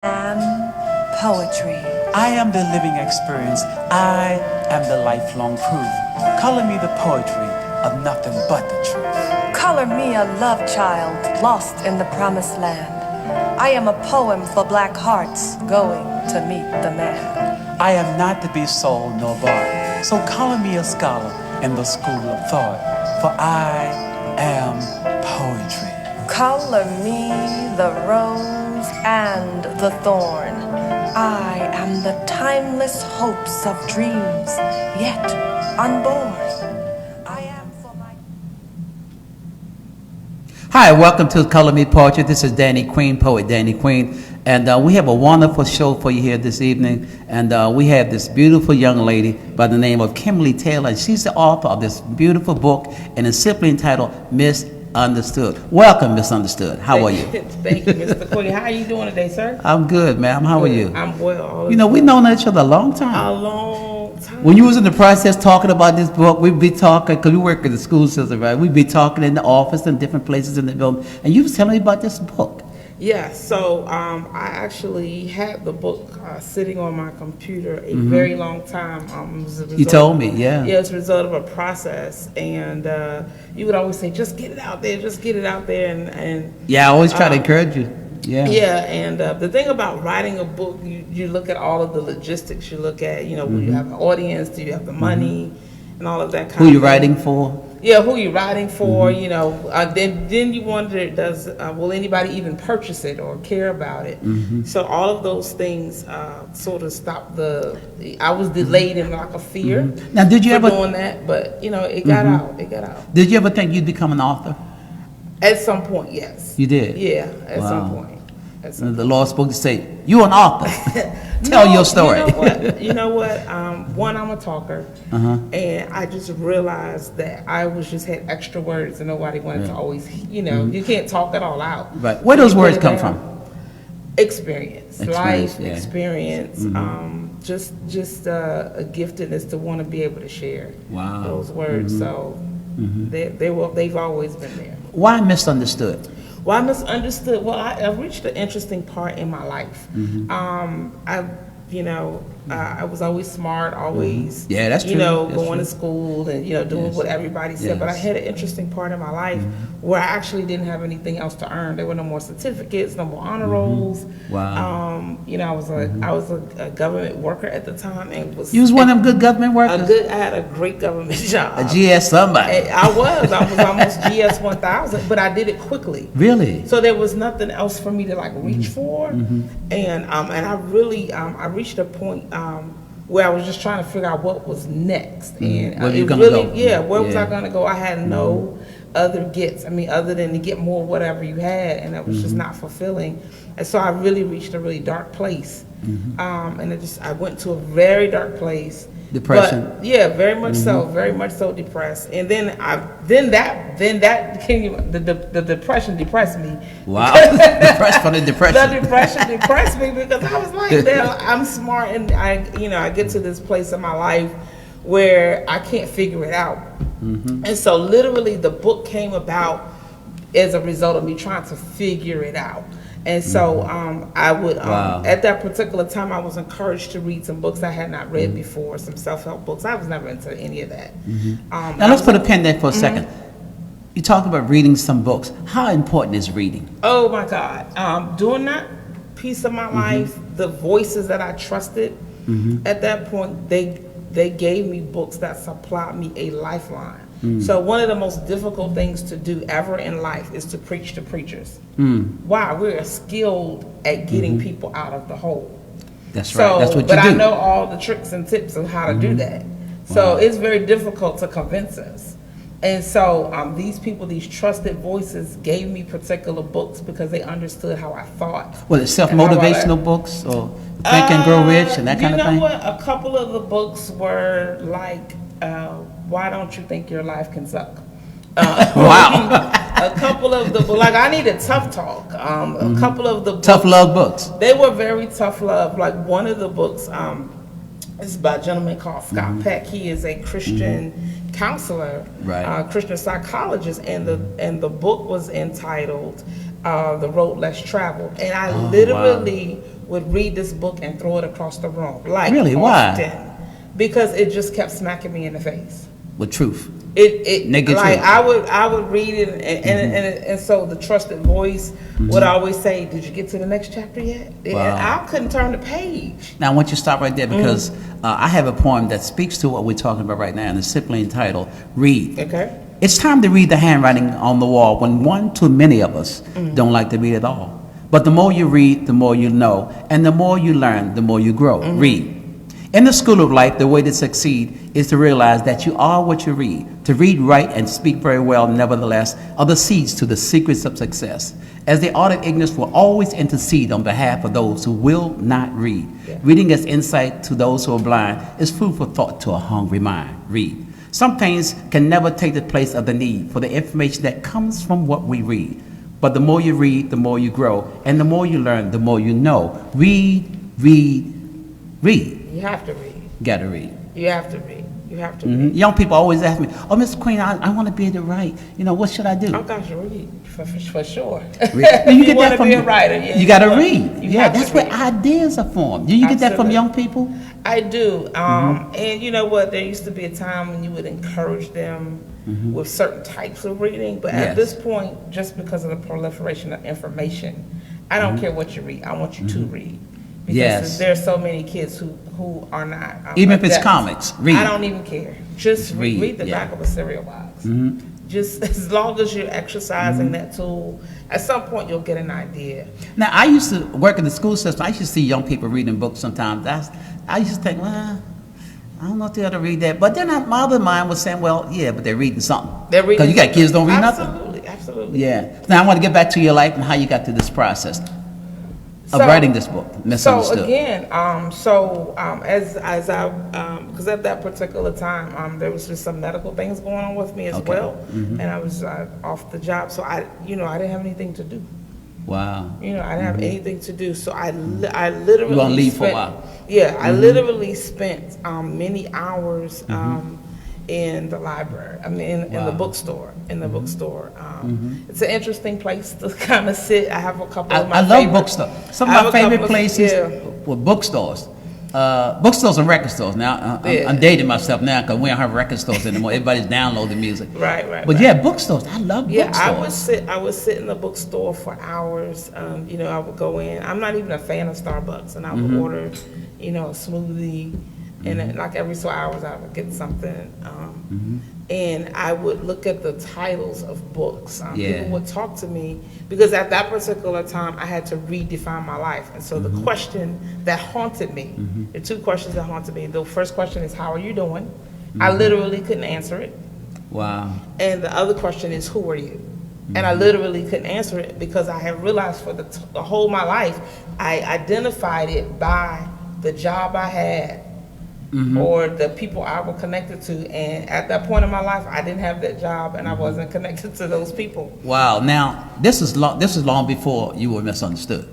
am poetry. I am the living experience. I am the lifelong proof. Color me the poetry of nothing but the truth. Color me a love child lost in the promised land. I am a poem for black hearts going to meet the man. I am not to be sold nor bought. So color me a scholar in the school of thought. For I am poetry. Color me the rose and the thorn. I am the timeless hopes of dreams, yet unborn. I am for my... Hi, welcome to Color Me Poetry. This is Danny Queen, poet Danny Queen, and we have a wonderful show for you here this evening. And we have this beautiful young lady by the name of Kimberly Taylor, and she's the author of this beautiful book, and it's simply entitled Misunderstood. Welcome, Misunderstood. How are you? Thank you, Mr. Queen. How are you doing today, sir? I'm good, ma'am. How are you? I'm well. You know, we've known each other a long time. A long time. When you was in the process talking about this book, we'd be talking, because we work in the school system, right? We'd be talking in the office and different places in the building, and you was telling me about this book. Yeah, so I actually had the book sitting on my computer a very long time. It was a result, You told me, yeah. Yeah, it's a result of a process, and you would always say, just get it out there, just get it out there, and Yeah, I always try to encourage you. Yeah. Yeah, and the thing about writing a book, you look at all of the logistics. You look at, will you have an audience? Do you have the money? And all of that kind of Who you thing. writing for? Yeah, who you're writing for, then you wonder, will anybody even purchase it or care about it? So all of those things sort of stopped I was delayed in like a fear Now, did you for ever doing that, but it got out, it got out. Did you ever think you'd become an author? At some point, yes. You did? Yeah, at some Wow. point. At some The Lord spoke to say, "You're an author. Tell No, your story." You know what? One, I'm a talker, and I just realized that I had extra words, and nobody wanted to always, you can't talk it all out. Right. Where those You words put it come down. from? Experience, life yeah. experience, just a giftedness to want to be able to share Wow. those words. So they've always been there. Why misunderstood? Well, I misunderstood. Well, I've reached an interesting part in my life. I was always smart, always, Yeah, that's true. That's going true. to school and, doing Yes. what everybody said. But I Yes. had an interesting part in my life where I actually didn't have anything else to earn. There were no more certificates, no more honor rolls. Wow. I was a government worker at the time and was You was one of them good government workers. I had a great government job. A GS somebody. And I was almost GS 1000, but I did it quickly. Really? So there was nothing else for me to reach for, and I really I reached a point where I was just trying to figure out what was next, and Where you it gonna really go? where was Yeah. I gonna go? I had no other gets. Other than to get more whatever you had, and that was just not fulfilling. And so I really reached a really dark place, and I went to a very dark place. Depression. But, yeah, very much so depressed. And then the depression depressed me. Wow. Depressed from the depression. The depression depressed me because I was like, I'm smart, and I get to this place in my life where I can't figure it out. And so literally the book came about as a result of me trying to figure it out. And so I would, Wow. at that particular time, I was encouraged to read some books I had not read before, some self-help books. I was never into any of that. Now let's put a pin there for a second. You talked about reading some books. How important is reading? Oh my God. During that piece of my life, the voices that I trusted at that point, they gave me books that supplied me a lifeline. So one of the most difficult things to do ever in life is to preach to preachers. Wow, we're skilled at getting people out of the hole. That's right. That's what you but do. I know all the tricks and tips of how to do that. So it's very difficult to convince us. And so these people, these trusted voices, gave me particular books because they understood how I thought. Well, it's self-motivational books or Think and Grow Rich and that kind of thing? You know what? A couple of the books were like, Why Don't You Think Your Life Can Suck? Wow. A couple of the I needed tough talk. A couple of the books, Tough love books. they were very tough love. Like one of the books is by a gentleman called Scott Peck. He is a Christian counselor, Right. Christian psychologist, and the book was entitled "The Road Less Traveled." And I literally would read this book and throw it across the room. Like, Really? often. Why? Because it just kept smacking me in the face. With truth. Like, truth. I would read it, and so the trusted voice would always say, "Did you get to the next chapter yet?" Wow. And I couldn't turn the page. Now, I want you to stop right there because I have a poem that speaks to what we're talking about right now, and it's simply entitled Read. Okay. It's time to read the handwriting on the wall when one too many of us don't like to read at all. But the more you read, the more you know, and the more you learn, the more you grow. Read. In the school of life, the way to succeed is to realize that you are what you read. To read, write, and speak very well, nevertheless, are the seeds to the secrets of success. As the art of ignorance will always intercede on behalf of those who will not read. Yeah. Reading is insight to those who are blind, is food for thought to a hungry mind. Read. Some things can never take the place of the need for the information that comes from what we read. But the more you read, the more you grow, and the more you learn, the more you know. Read, read, read. You have to read. Gotta read. You have to read. You have to read. Young people always ask me, "Oh, Mr. Queen, I want to be able to write. You know, what should I do?" I got you read for sure. Well, you get want that to from be a writer. Yeah, you gotta want- read. you Yeah, have to that's where read. ideas are formed. Do you get that from Absolutely. young people? I do. And you know what? There used to be a time when you would encourage them with certain types of reading. But Yes. at this point, just because of the proliferation of information, I don't care what you read. I want you to read. Because Yes. there are so many kids who are not. Even if it's adept. comics, read. I don't even care. Just read, read the yeah. back of a cereal box. Just as long as you're exercising that tool, at some point you'll get an idea. Now, I used to work in the school system. I used to see young people reading books sometimes. I used to think, well, I don't know if they ought to read that. But then my other mind was saying, well, yeah, but they're reading something. They're reading. Because you got kids don't read nothing. Absolutely, absolutely. Yeah. Now, I want to get back to your life and how you got to this process of writing this book, Misunderstood. So again, as I because at that particular time, there was just some medical things going on with me as Okay. well, and I was off the job, so I didn't have anything to do. Wow. I didn't have anything to do, so I literally You were on leave for a spent- while. Yeah, I literally spent many hours in the library. I mean, in the Wow. bookstore. It's an interesting place to kind of sit. I have a couple of my I love favorite bookstores. Some I of have my a couple favorite of- places yeah. were bookstores. Bookstores and record stores. Now, Yeah. I'm dating myself now because we don't have record stores anymore. Everybody's downloading music. Right. But right. yeah, bookstores. I love Yeah, bookstores. I would sit in the bookstore for hours. I would go in. I'm not even a fan of Starbucks, and I would order, a smoothie, and then, like every 2 hours I would get something. And I would look at the titles of books. Yeah. People would talk to me because at that particular time I had to redefine my life, and so the question that haunted me, the two questions that haunted me. The first question is, "How are you doing?" I literally couldn't answer it. Wow. And the other question is, who are you? And I literally couldn't answer it because I had realized for the whole of my life, I identified it by the job I had or the people I was connected to. And at that point in my life, I didn't have that job and I wasn't connected to those people. Wow. Now, this is long before you were misunderstood.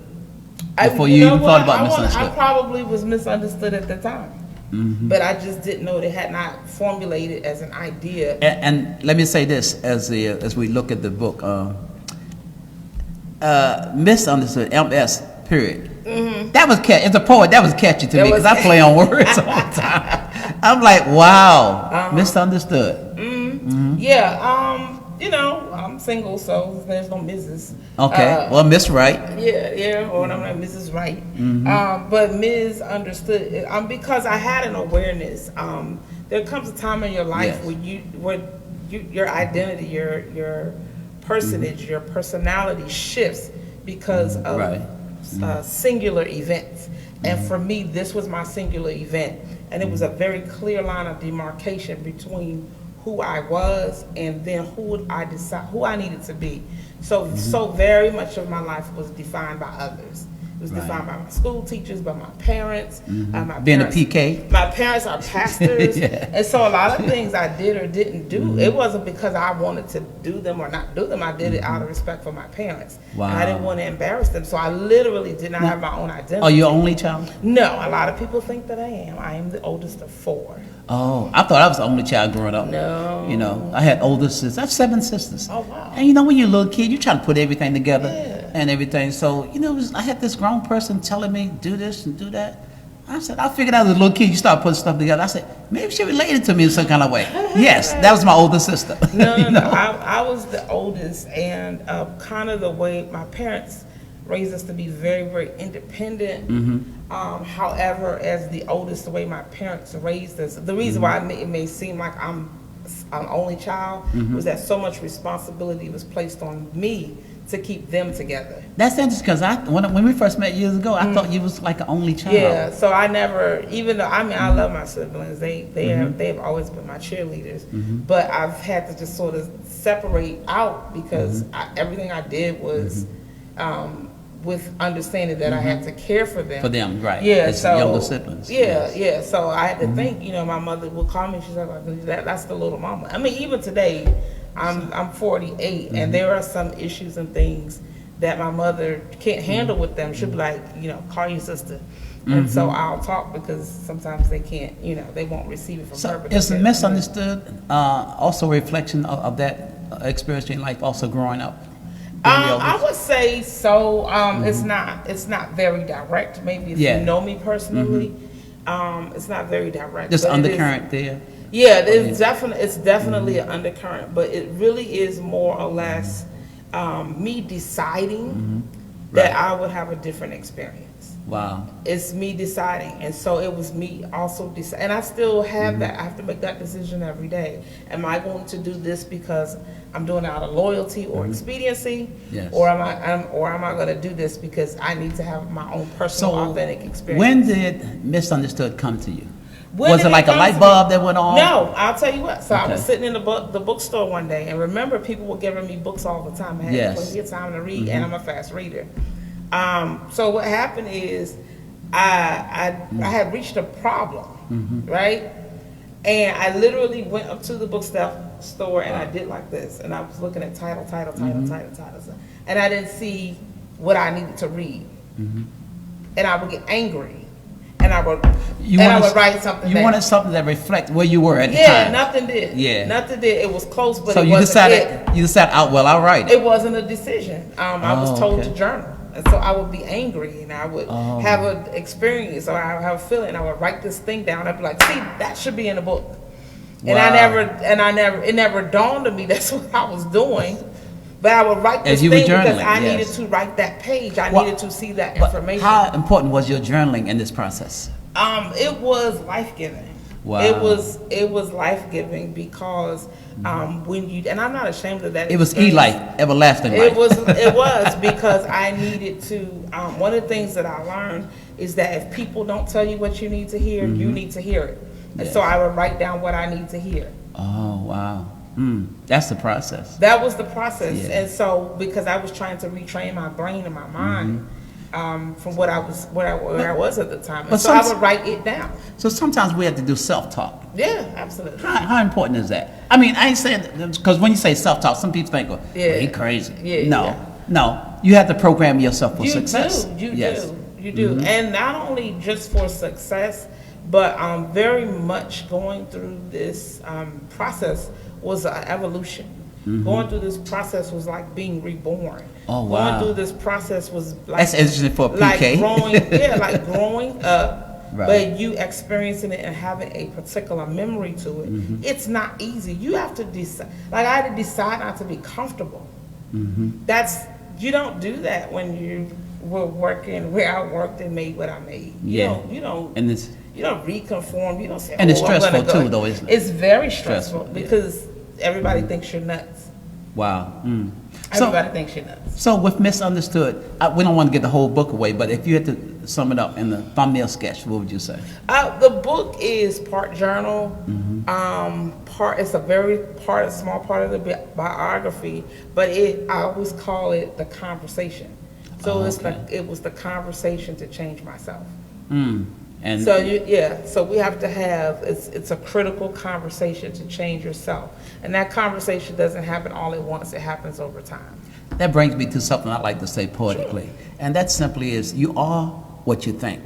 I- Before you know even what? thought about I misunderstood. probably was misunderstood at the time. But I just didn't know they had not formulated as an idea. And let me say this as we look at the book, misunderstood, MS, period. That was catchy. As a poet, that was catchy to That me was because I play on words all the time. I'm like, wow, misunderstood. Yeah, I'm single, so there's no Mrs. Okay, well, Miss Right. Yeah, or I'm not Mrs. Right. But Ms. Understood, because I had an awareness. There comes a time in your life Yes. where your identity, your personage, your personality shifts because of Right. singular events. And for me, this was my singular event, and it was a very clear line of demarcation between who I was and then who I needed to be. So very much of my life was defined by others. It was defined by my school teachers, by my parents. My Being parents, a PK. My parents are pastors, Yeah. and so a lot of things I did or didn't do, it wasn't because I wanted to do them or not do them. I did it out of respect for my parents. Wow. And I didn't want to embarrass them, so I literally did not have my own identity. Are you an only child? No, a lot of people think that I am. I am the oldest of 4. Oh, I thought I was the only child growing up. No. I had older sisters. I have 7 sisters. Oh, wow. And when you're a little kid, you try to put everything together. Yeah. and everything. So, I had this grown person telling me, do this and do that. I said, I figured out as a little kid, you start putting stuff together. I said, maybe she related to me in some kind of way. Yes, that was my older sister. No. I was the oldest, and kind of the way my parents raised us to be very, very independent. However, as the oldest, the way my parents raised us, the reason why it may seem like I'm only child was that so much responsibility was placed on me to keep them together. That's interesting because when we first met years ago, I thought you was like an only child. Yeah, so I never, even though I love my siblings, they have always been my cheerleaders, but I've had to just sort of separate out because everything I did was with understanding that I had to care for them. For them, right? Yeah, as so younger siblings. Yeah. So I had to think. My mother would call me. She's like, "That's the little mama." I mean, even today, I'm 48, and there are some issues and things that my mother can't handle with them. She'll be like, call your sister. And so I'll talk because sometimes they can't, they won't receive it from her. So is misunderstood also a reflection of that experience in life, also growing up? I would say so. It's not very direct. Maybe if you know me personally, it's not very direct. Just undercurrent there. Yeah, it's definitely an undercurrent, but it really is more or less me deciding that I would have a different experience. Wow. It's me deciding, and so it was me also deciding, and I still have that. I have to make that decision every day. Am I going to do this because I'm doing it out of loyalty or expediency, or am I going to do this because I need to have my own personal, authentic experience? When did misunderstood come to you? Was it like a light bulb that went on? No, I'll tell you what. So I was sitting in the bookstore one day, and remember, people were giving me books all the time. I had plenty of time to read, and I'm a fast reader. So what happened is I had reached a problem, right? And I literally went up to the bookstore and I did like this, and I was looking at titles, and I didn't see what I needed to read, and I would get angry. And I would write something. You wanted something that reflected where you were at the time. Yeah, nothing did. Yeah, nothing did. It was close, but so it you decided. You decided, I'll write. It wasn't a decision. I was told to journal, and so I would be angry, and I would have an experience, or I would have a feeling. I would write this thing down. I'd be like, "See, that should be in a book," and it never dawned on me that's what I was doing. But I would write this thing because I needed to write that page. I needed to see that information. How important was your journaling in this process? It was life-giving. Wow. It was life-giving because when you, and I'm not ashamed of that. It was life, everlasting life. It was because I needed to. One of the things that I learned is that if people don't tell you what you need to hear, you need to hear it. And so I would write down what I need to hear. Oh wow. That's the process. That was the process. Yeah. And so because I was trying to retrain my brain and my mind from where I was at the time. And so I would write it down. So sometimes we have to do self-talk. Yeah, absolutely. How important is that? I mean, I ain't saying, because when you say self-talk, some people think, well, he crazy. No. You have to program yourself for success. You do. And not only just for success, but very much going through this process was an evolution. Going through this process was like being reborn. Oh wow! Going through this process was like that's interesting for PK. Like growing up, but you experiencing it and having a particular memory to it. It's not easy. You have to decide. Like I had to decide not to be comfortable. You don't do that when you were working where I worked and made what I made. You don't reconform. You don't say. And it's stressful too, though, isn't it? It's very stressful because everybody thinks you're nuts. Wow. Everybody thinks you're nuts. So with misunderstood, we don't want to get the whole book away, but if you had to sum it up in the thumbnail sketch, what would you say? The book is part journal, it's a small part of the biography, but I always call it the conversation. So it was the conversation to change myself. And so we have to have it's a critical conversation to change yourself, and that conversation doesn't happen all at once. It happens over time. That brings me to something I like to say poetically, and that simply is you are what you think.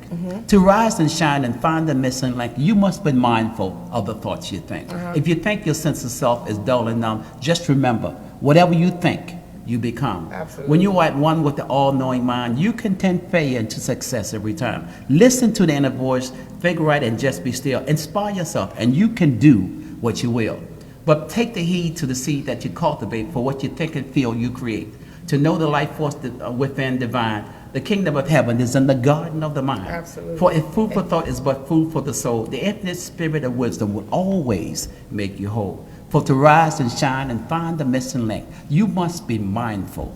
To rise and shine and find the missing link, you must be mindful of the thoughts you think. If you think your sense of self is dull and numb, just remember, whatever you think you become. Absolutely. When you are at one with the all-knowing mind, you can turn failure into success every time. Listen to the inner voice, figure out and just be still. Inspire yourself, and you can do what you will. But take the heed to the seed that you cultivate, for what you think and feel you create. To know the life force within divine, the kingdom of heaven is in the garden of the mind. Absolutely. For if food for thought is but food for the soul, the infinite spirit of wisdom will always make you whole. For to rise and shine and find the missing link, you must be mindful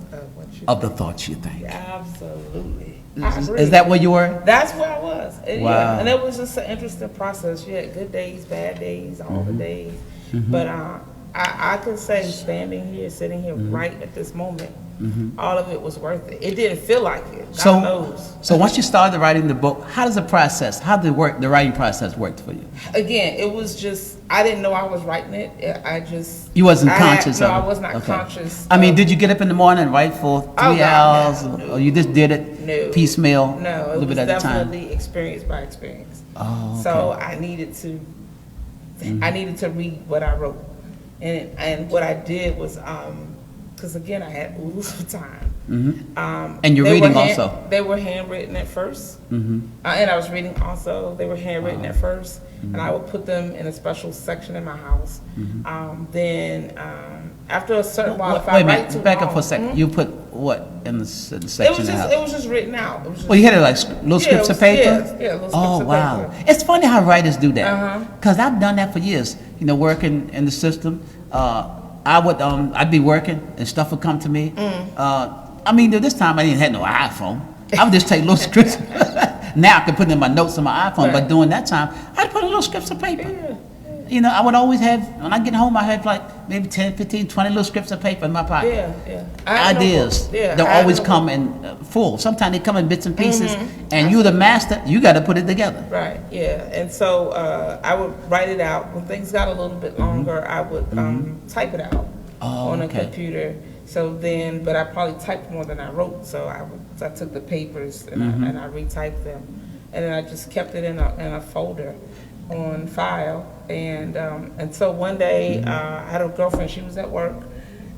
of the thoughts you think. Absolutely. Is that where you were? That's where I was. Wow. Yeah. And it was just an interesting process. You had good days, bad days, all the days. But I can say standing here, sitting here right at this moment, all of it was worth it. It didn't feel like it. God knows. So once you started writing the book, how does the writing process work for you? Again, it was just, I didn't know I was writing it. You wasn't conscious of it? No, I was not conscious. I mean, did you get up in the morning and write for 3 hours? No. Or you just did it piecemeal? No, a little bit at a time? definitely experience by experience. Oh, okay. So I needed to read what I wrote. And what I did was, because again, I had oodles of time. And you're reading also? They were handwritten at first. And I was reading also. They were handwritten at first. And I would put them in a special section in my house. Then after a certain while, if I write too long. Back up for a second. You put what in the section of the house? It was just written out. It was just, Well, you had it like little scripts of paper? Yeah, little scripts Oh, of wow. paper. It's funny how writers do that. Because I've done that for years. You know, working in the system. I'd be working and stuff would come to me. I mean, this time I didn't have no iPhone. I would just take little scripts. Now I can put in my notes on my iPhone, but during that time, I'd put in little scripts of paper. You know, I would always have, when I get home, I have like maybe 10, 15, 20 little scripts of paper in my pocket. Ideas don't always come in full. Sometimes they come in bits and pieces, and you're the master, you got to put it together. Right, yeah. And so I would write it out. When things got a little bit longer, I would type it out on a computer. So then, but I probably typed more than I wrote. So I took the papers and I retyped them. And then I just kept it in a folder on file. And so one day I had a girlfriend, she was at work,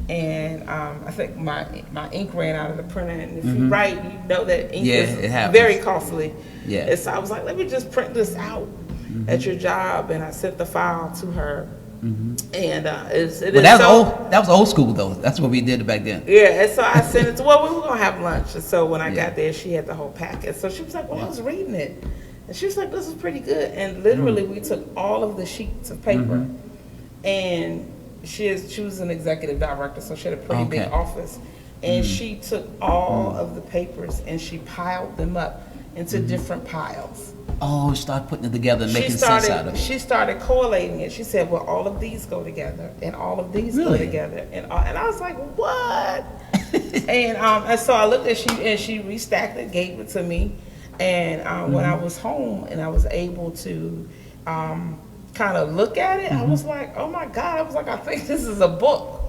and I think my ink ran out of the printer, and if you write, you know that ink is very costly. And so I was like, let me just print this out at your job, and I sent the file to her. And that was old school though. That's what we did back then. Yeah, and so I sent it to, well, we were gonna have lunch, and so when I got there, she had the whole packet. So she was like, well, I was reading it. And she was like, this is pretty good. And literally, we took all of the sheets of paper, and she was an executive director, so she had a pretty big office. And she took all of the papers and she piled them up into different piles. Oh, start putting it together and making sense out of it. She started correlating it. She said, well, all of these go together, and all of these go together. And I was like, what? and so I looked at she restacked it, gave it to me. And when I was home and I was able to kind of look at it, I was like, oh my God, I was like, I think this is a book.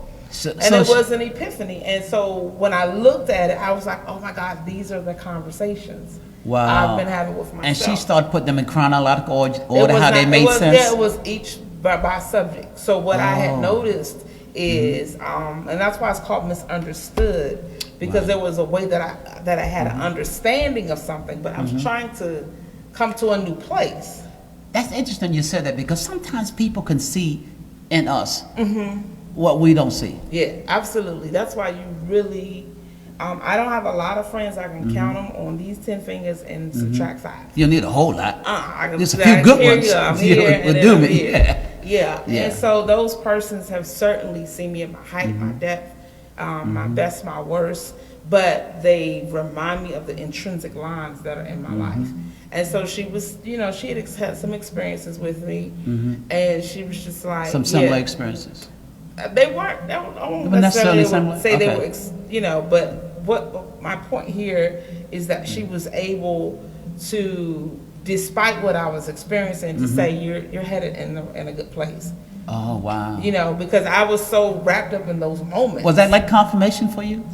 It was an epiphany. And so when I looked at it, I was like, oh my God, these are the conversations I've been having with myself. And she started putting them in chronological order, how they made sense? Yeah, it was each by subject. So what I had noticed is, and that's why it's called misunderstood, because there was a way that I had an understanding of something, but I was trying to come to a new place. That's interesting you said that, because sometimes people can see in us what we don't see. Yeah, absolutely. That's why you really, I don't have a lot of friends. I can count them on these 10 fingers and subtract 5. You need a whole lot. There's a few good ones. I'm here, and do me. Yeah. And so those persons have certainly seen me at my height, my depth, my best, my worst, but they remind me of the intrinsic lines that are in my life. And so she was, she had some experiences with me, and she was just like, some similar experiences. They weren't. I won't necessarily say they were, but what my point here is that she was able to, despite what I was experiencing, to say you're headed in a good place. Oh wow! Because I was so wrapped up in those moments. Was that like confirmation for you,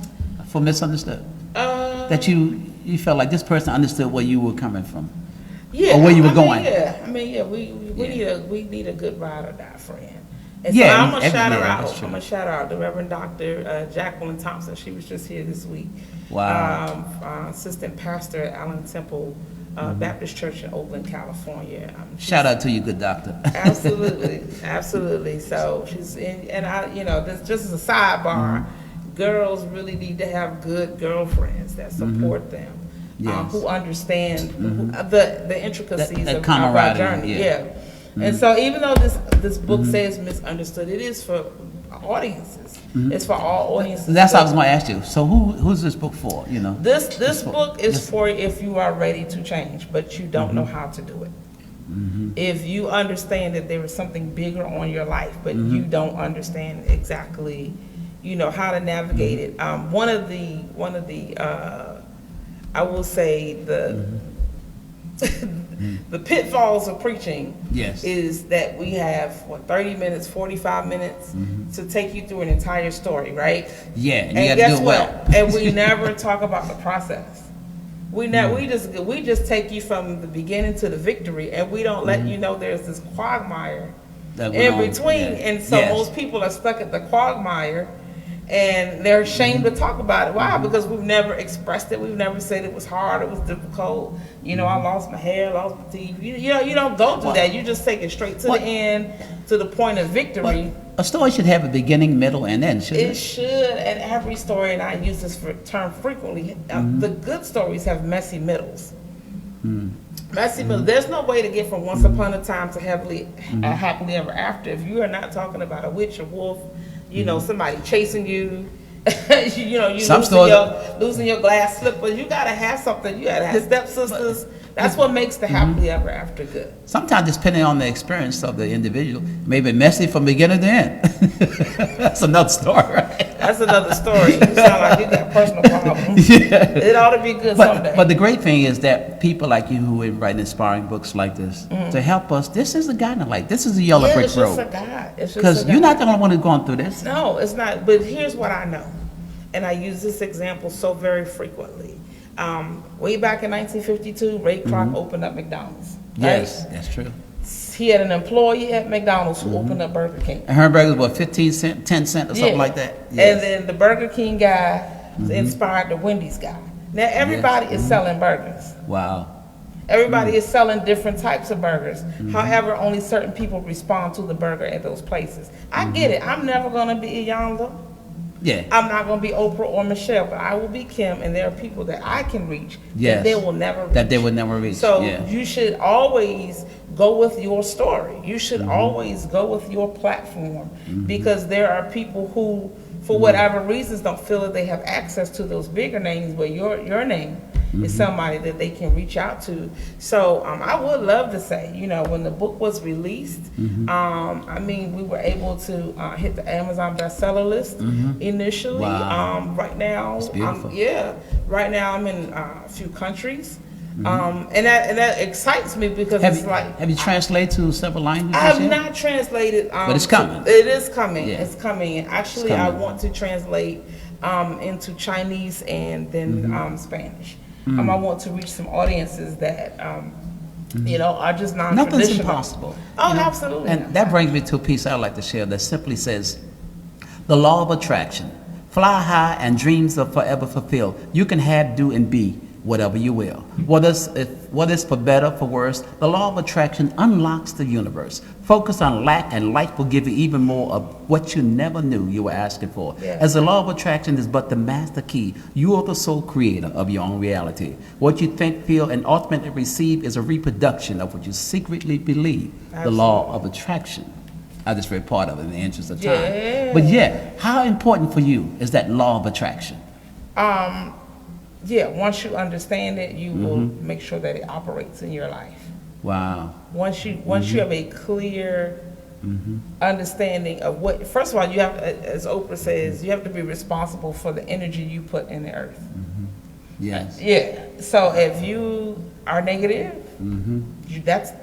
for misunderstood? That you felt like this person understood where you were coming from, or where you were going. We need a good ride or die friend. And Yeah, so I'm gonna shout her yeah, out. that's true. I'm gonna shout out the Reverend Dr. Jacqueline Thompson. She was just here this week. Wow. Assistant pastor at Allen Temple Baptist Church in Oakland, California. Shout out to you, good doctor. Absolutely, absolutely. So she's in, and this just as a sidebar, girls really need to have good girlfriends that support them, Yes. who understand the intricacies That of our camaraderie, journey. yeah. And so even though this book says misunderstood, it is for audiences. It's for all audiences. That's what I was going to ask you. So who's this book for? You know, This book is for if you are ready to change, but you don't know how to do it. If you understand that there is something bigger on your life, but you don't understand exactly, how to navigate it. One of the I will say the pitfalls of preaching Yes. is that we have 30 minutes, 45 minutes to take you through an entire story, right? Yeah, and you And got to guess do it what? well. And we never talk about the process. We just take you from the beginning to the victory, and we don't let you know there's this quagmire That went in on, between. yeah. And so Yes. most people are stuck at the quagmire, and they're ashamed to talk about it. Why? Because we've never expressed it. We've never said it was hard, it was difficult. I lost my hair, lost my teeth. You don't go through that. You just take it straight to the end, to the point of victory. A story should have a beginning, middle, and end, shouldn't It it? should, and every story, and I use this term frequently, the good stories have messy middles. Messy middles. There's no way to get from once upon a time to happily ever after if you are not talking about a witch, a wolf, somebody chasing you. you losing your glass slippers. You gotta have something. You gotta have stepsisters. That's what makes the happily ever after good. Sometimes, depending on the experience of the individual, maybe messy from beginning to end. That's another story, right? That's another story. You sound like you got personal problems. It ought to be good someday. But the great thing is that people like you who are writing inspiring books like this to help us, this is a guiding light. This is a yellow brick it's just a road. guide. Because you're not the only one who's going through this. No, it's not. But here's what I know, and I use this example so very frequently. Way back in 1952, Ray Kroc opened up McDonald's. Right? Yes, that's true. He had an employee at McDonald's who opened up Burger King. And her burgers were 15 cent, 10 cent or something like that. And then the Burger King guy inspired the Wendy's guy. Now everybody is selling burgers. Wow. Everybody is selling different types of burgers. However, only certain people respond to the burger at those places. I get it. I'm never going to be Iyanla. Yeah. I'm not going to be Oprah or Michelle, but I will be Kim, and there are people that I can reach Yes. that they will never reach. That they would never reach. So yeah. you should always go with your story. You should always go with your platform because there are people who, for whatever reasons, don't feel that they have access to those bigger names, but your name is somebody that they can reach out to. So I would love to say, when the book was released, we were able to hit the Amazon bestseller list initially. Wow. Right now, That's beautiful. right now I'm in a few countries. And that excites me because Have you translated to several languages? I have yet? not translated. But it's coming. It is coming. Yeah. It's coming. And actually, It's I coming. want to translate into Chinese and then Spanish. I want to reach some audiences that are just non-traditional. Nothing's impossible. Oh, you know? absolutely. And that brings me to a piece I'd like to share that simply says, the law of attraction. Fly high and dreams are forever fulfilled. You can have, do, and be whatever you will. Whether it's for better, for worse, the law of attraction unlocks the universe. Focus on lack and life will give you even more of what you never knew you were asking for. Yeah. As the law of attraction is but the master key, you are the sole creator of your own reality. What you think, feel, and ultimately receive is a reproduction of what you secretly believe. The law of attraction. I just read part of it in the interest of time. Yeah. But how important for you is that law of attraction? Once you understand it, you will make sure that it operates in your life. Wow. Once you have a clear understanding of what, first of all, you have, as Oprah says, you have to be responsible for the energy you put in the earth. Yes. Yeah. So if you are negative,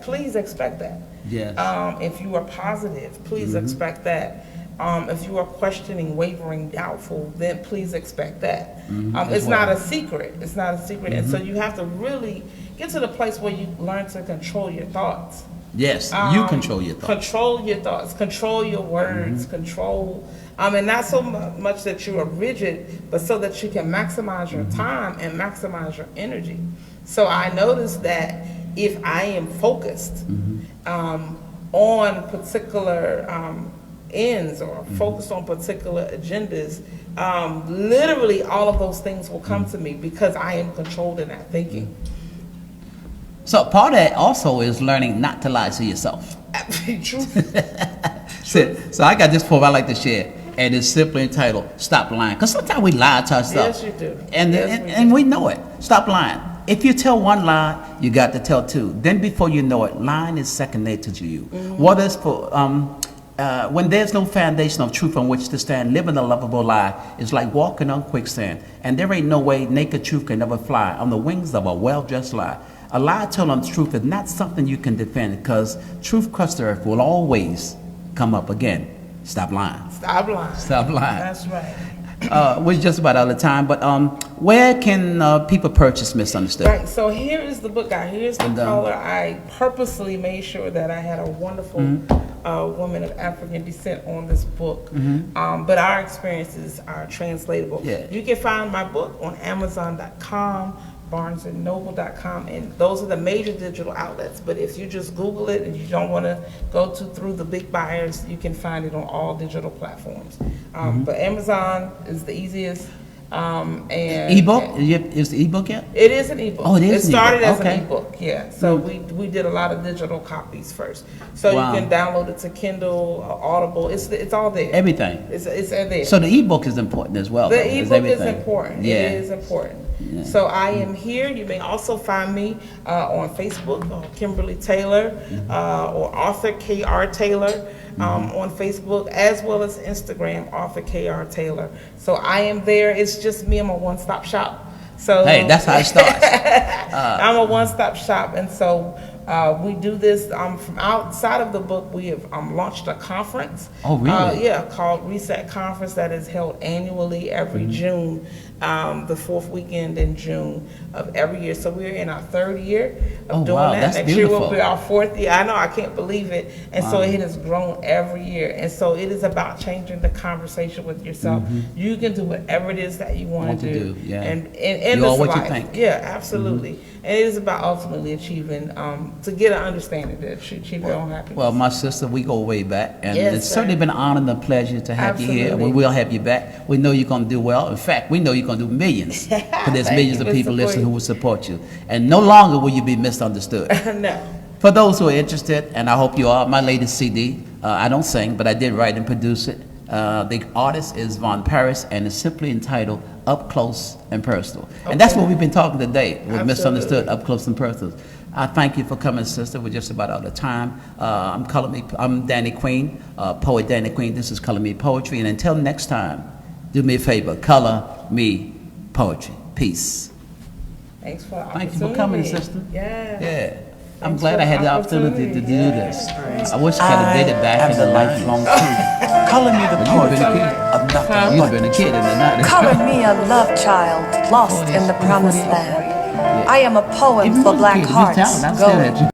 please expect that. Yes. If you are positive, please expect that. If you are questioning, wavering, doubtful, then please expect that. It's not a secret. It's not a secret. And so you have to really get to the place where you learn to control your thoughts. Yes, you control your thoughts. Control your thoughts, control your words, control, and not so much that you are rigid, but so that you can maximize your time and maximize your energy. So I noticed that if I am focused on particular ends or focused on particular agendas, literally all of those things will come to me because I am controlled in that thinking. So part of that also is learning not to lie to yourself. True. So I got this poem I like to share, and it's simply entitled "Stop Lying." Because sometimes we lie to ourselves. Yes, you do. And we know it. Stop lying. If you tell one lie, you got to tell two. Then before you know it, lying is second nature to you. What is for when there's no foundation of truth on which to stand, living a lovable lie is like walking on quicksand. And there ain't no way naked truth can ever fly on the wings of a well-dressed lie. A lie told on truth is not something you can defend, because truth crushed the earth will always come up again. Stop lying. Stop lying. Stop lying. That's right. We're just about out of time, but where can people purchase Misunderstood? Right, so here is the book, guys. Here's the color. I purposely made sure that I had a wonderful woman of African descent on this book. But our experiences are translatable. Yeah. You can find my book on Amazon.com, BarnesandNoble.com, and those are the major digital outlets. But if you just Google it and you don't want to go through the big buyers, you can find it on all digital platforms. But Amazon is the easiest. And Ebook? Is the ebook yet? It is an ebook. Oh, it is. It started as okay. an ebook, yeah. So we did a lot of digital copies first. So Wow. you can download it to Kindle, Audible. It's all there. Everything. It's there. So the ebook is important as well. The though, ebook is everything. important. Yeah. It is important. Yeah. So I am here. You may also find me on Facebook, Kimberly Taylor, or Author K.R. Taylor. On Facebook, as well as Instagram, Author K.R. Taylor. So I am there. It's just me. I'm a one-stop shop. So Hey, that's how it starts. I'm a one-stop shop, and so we do this from outside of the book. We have launched a conference. Oh, really? Yeah, called Reset Conference, that is held annually every June, the fourth weekend in June of every year. So we're in our third year of doing wow, that. that's Next beautiful. year will be our fourth year. I know, I can't believe it. And so it has grown every year. And so it is about changing the conversation with yourself. You can do whatever it is that you want to do. Yeah. And You are this what you life. think. Yeah, absolutely. And it is about ultimately achieving, to get an understanding to achieve your own happiness. Well, my sister, we go way back, and Yes, it's sir. certainly been an honor and a pleasure to have you here. Absolutely. We will have you back. We know you're going to do well. In fact, we know you're going to do millions, because there's Thank millions you of for people listening supporting. who will support you. And no longer will you be misunderstood. No. For those who are interested, and I hope you are, my latest CD, I don't sing, but I did write and produce it. The artist is Von Paris, and it's simply entitled Up Close and Personal. And that's what we've been talking today, with Absolutely. Misunderstood, Up Close and Personal. I thank you for coming, sister. We're just about out of time. I'm Danny Queen, poet Danny Queen. This is Color Me Poetry. And until next time, do me a favor, color me poetry. Peace. Thanks for the Thank opportunity. you for coming, sister. Yeah. Yeah. I'm Thanks glad for I had the the opportunity to do opportunity. this. I wish I could have did it back in the lifelong 90s. truth. Color me the But you've been a poetry kid. of nothing You've but been a kid in the 90s. Color me a love child lost in the promised land. I am a poem Even for when black kids, you hearts. tell them, I'm Go. still at you.